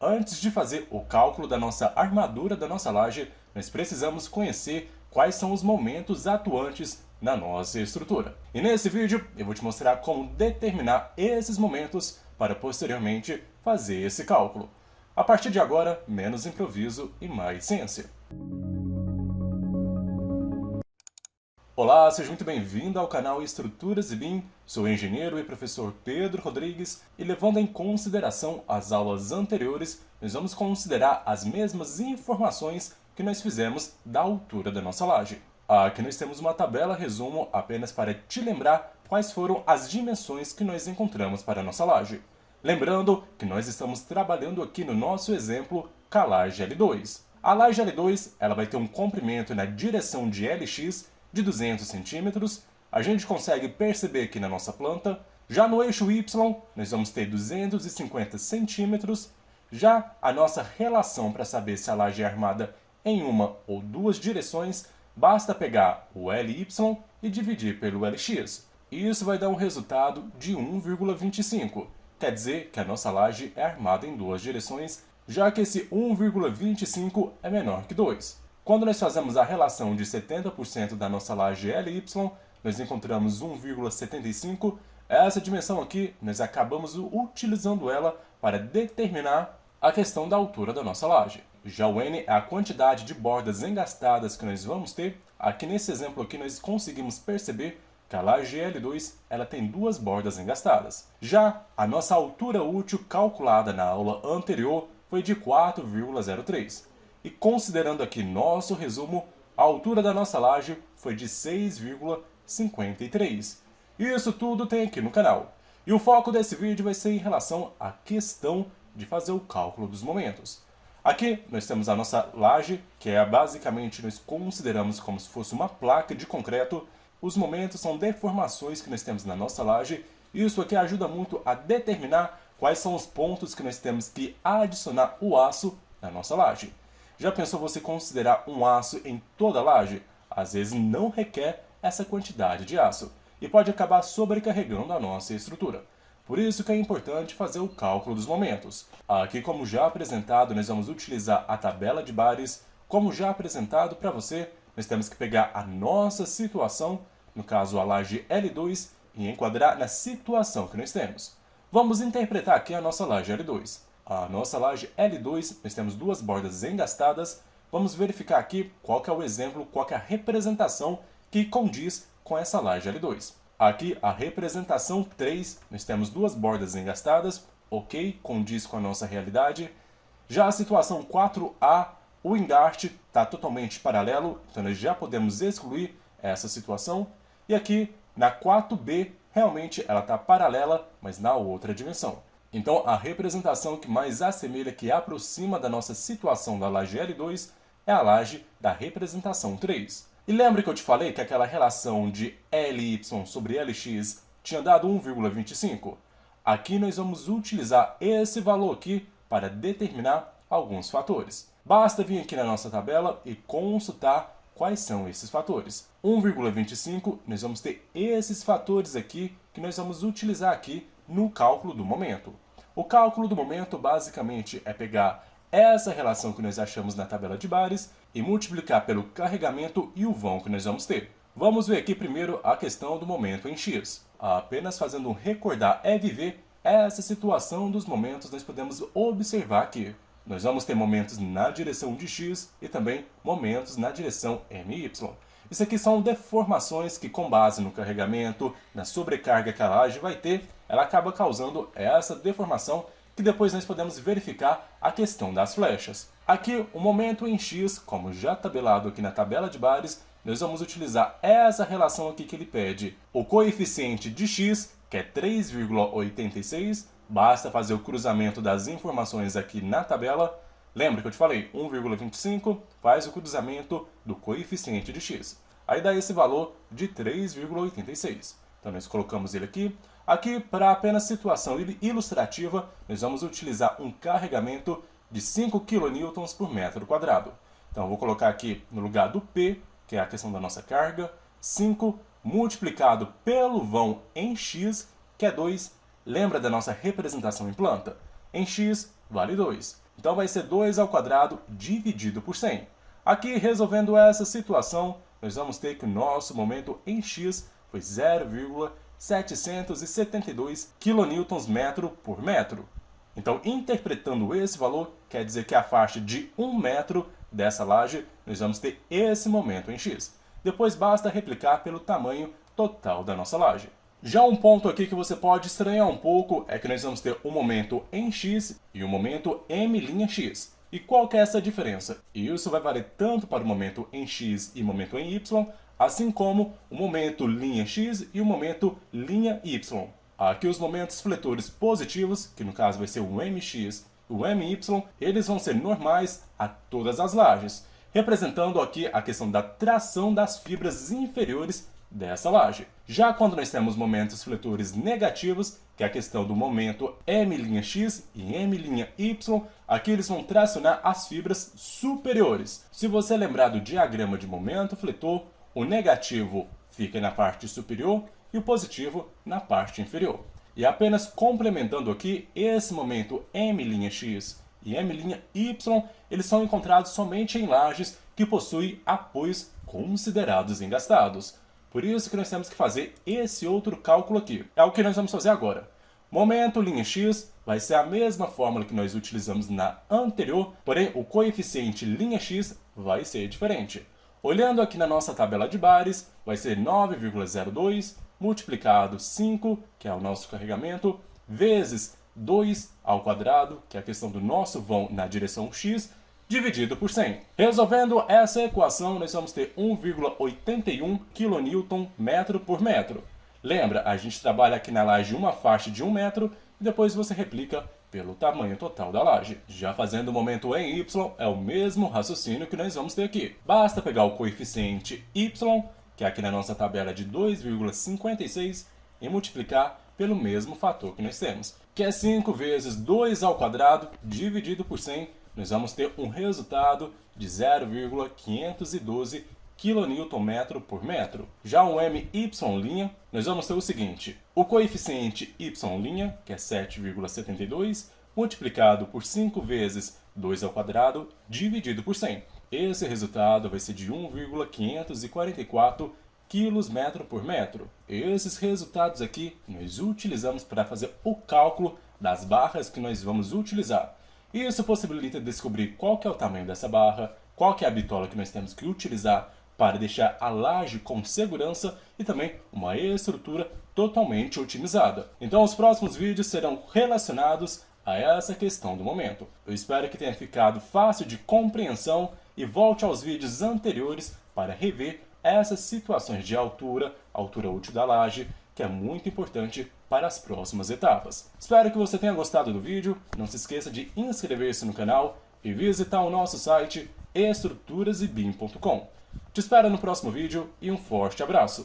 Antes de fazer o cálculo da nossa armadura da nossa laje, nós precisamos conhecer quais são os momentos atuantes na nossa estrutura. E nesse vídeo eu vou te mostrar como determinar esses momentos para posteriormente fazer esse cálculo. A partir de agora, menos improviso e mais ciência. Olá, seja muito bem-vindo ao canal Estruturas e BIM. Sou o engenheiro e professor Pedro Rodrigues e, levando em consideração as aulas anteriores, nós vamos considerar as mesmas informações que nós fizemos da altura da nossa laje. Aqui nós temos uma tabela resumo apenas para te lembrar quais foram as dimensões que nós encontramos para a nossa laje. Lembrando que nós estamos trabalhando aqui no nosso exemplo com a laje L2. A laje L2 ela vai ter um comprimento na direção de LX de 200 centímetros, a gente consegue perceber aqui na nossa planta. Já no eixo Y, nós vamos ter 250 centímetros. Já a nossa relação para saber se a laje é armada em uma ou duas direções, basta pegar o LY e dividir pelo LX. E isso vai dar um resultado de 1,25. Quer dizer que a nossa laje é armada em duas direções, já que esse 1,25 é menor que 2. Quando nós fazemos a relação de 70% da nossa laje LY, nós encontramos 1,75. Essa dimensão aqui, nós acabamos utilizando ela para determinar a questão da altura da nossa laje. Já o N é a quantidade de bordas engastadas que nós vamos ter. Aqui nesse exemplo aqui nós conseguimos perceber que a laje L2 ela tem duas bordas engastadas. Já a nossa altura útil calculada na aula anterior foi de 4,03. E considerando aqui nosso resumo, a altura da nossa laje foi de 6,53. Isso tudo tem aqui no canal. E o foco desse vídeo vai ser em relação à questão de fazer o cálculo dos momentos. Aqui nós temos a nossa laje, que é basicamente nós consideramos como se fosse uma placa de concreto. Os momentos são deformações que nós temos na nossa laje. Isso aqui ajuda muito a determinar quais são os pontos que nós temos que adicionar o aço na nossa laje. Já pensou você considerar um aço em toda a laje? Às vezes não requer essa quantidade de aço e pode acabar sobrecarregando a nossa estrutura. Por isso que é importante fazer o cálculo dos momentos. Aqui, como já apresentado, nós vamos utilizar a tabela de bares. Como já apresentado para você, nós temos que pegar a nossa situação, no caso a laje L2, e enquadrar na situação que nós temos. Vamos interpretar aqui a nossa laje L2. A nossa laje L2, nós temos duas bordas engastadas. Vamos verificar aqui qual que é o exemplo, qual que é a representação que condiz com essa laje L2. Aqui a representação 3, nós temos duas bordas engastadas, ok, condiz com a nossa realidade. Já a situação 4A, o engaste está totalmente paralelo, então nós já podemos excluir essa situação. E aqui na 4B, realmente ela está paralela, mas na outra dimensão. Então, a representação que mais assemelha, que aproxima da nossa situação da laje L2, é a laje da representação 3. E lembra que eu te falei que aquela relação de LY sobre LX tinha dado 1,25? Aqui nós vamos utilizar esse valor aqui para determinar alguns fatores. Basta vir aqui na nossa tabela e consultar quais são esses fatores. 1,25, nós vamos ter esses fatores aqui que nós vamos utilizar aqui no cálculo do momento. O cálculo do momento basicamente é pegar essa relação que nós achamos na tabela de bares e multiplicar pelo carregamento e o vão que nós vamos ter. Vamos ver aqui primeiro a questão do momento em X. Apenas fazendo um recordar é viver, essa situação dos momentos nós podemos observar aqui. Nós vamos ter momentos na direção de X e também momentos na direção MY. Isso aqui são deformações que, com base no carregamento, na sobrecarga que a laje vai ter, ela acaba causando essa deformação que depois nós podemos verificar a questão das flechas. Aqui, o momento em X, como já tabelado aqui na tabela de bares, nós vamos utilizar essa relação aqui que ele pede. O coeficiente de X, que é 3,86, basta fazer o cruzamento das informações aqui na tabela. Lembra que eu te falei, 1,25 faz o cruzamento do coeficiente de X. Aí dá esse valor de 3,86. Então nós colocamos ele aqui. Aqui, para apenas situação ilustrativa, nós vamos utilizar um carregamento de 5 kN por metro quadrado. Então eu vou colocar aqui no lugar do P, que é a questão da nossa carga, 5 multiplicado pelo vão em X, que é 2. Lembra da nossa representação em planta? Em X vale 2. Então vai ser 2 ao quadrado dividido por 100. Aqui, resolvendo essa situação, nós vamos ter que o nosso momento em x foi 0,772 kN por metro. Então, interpretando esse valor, quer dizer que a faixa de 1 metro dessa laje, nós vamos ter esse momento em x. Depois basta replicar pelo tamanho total da nossa laje. Já um ponto aqui que você pode estranhar um pouco é que nós vamos ter um momento em x e um momento m'x. E qual que é essa diferença? Isso vai valer tanto para o momento em x e momento em y, assim como o momento linha x e o momento linha y. Aqui os momentos fletores positivos, que no caso vai ser o mx e o my, eles vão ser normais a todas as lajes, representando aqui a questão da tração das fibras inferiores dessa laje. Já quando nós temos momentos fletores negativos, que é a questão do momento m'x e m'y, aqui eles vão tracionar as fibras superiores. Se você lembrar do diagrama de momento fletor, o negativo fica na parte superior e o positivo na parte inferior. E apenas complementando aqui, esse momento m'x e m'y, eles são encontrados somente em lajes que possuem apoios considerados engastados. Por isso que nós temos que fazer esse outro cálculo aqui. É o que nós vamos fazer agora. Momento linha x vai ser a mesma fórmula que nós utilizamos na anterior, porém o coeficiente linha x vai ser diferente. Olhando aqui na nossa tabela de bares, vai ser 9,02 multiplicado 5, que é o nosso carregamento, vezes 2 ao quadrado, que é a questão do nosso vão na direção x, dividido por 100. Resolvendo essa equação, nós vamos ter 1,81 kN metro por metro. Lembra, a gente trabalha aqui na laje uma faixa de 1 metro e depois você replica pelo tamanho total da laje. Já fazendo o momento em y, é o mesmo raciocínio que nós vamos ter aqui. Basta pegar o coeficiente y, que é aqui na nossa tabela de 2,56, e multiplicar pelo mesmo fator que nós temos, que é 5 vezes 2 ao quadrado dividido por 100, nós vamos ter um resultado de 0,512 kN por metro. Já o my', nós vamos ter o seguinte: o coeficiente y', que é 7,72, multiplicado por 5 vezes 2 ao quadrado, dividido por 100. Esse resultado vai ser de 1,544 km por metro. Esses resultados aqui nós utilizamos para fazer o cálculo das barras que nós vamos utilizar. Isso possibilita descobrir qual que é o tamanho dessa barra, qual que é a bitola que nós temos que utilizar para deixar a laje com segurança e também uma estrutura totalmente otimizada. Então os próximos vídeos serão relacionados a essa questão do momento. Eu espero que tenha ficado fácil de compreensão e volte aos vídeos anteriores para rever essas situações de altura útil da laje, que é muito importante para as próximas etapas. Espero que você tenha gostado do vídeo, não se esqueça de inscrever-se no canal e visitar o nosso site estruturasebim.com. Te espero no próximo vídeo e um forte abraço!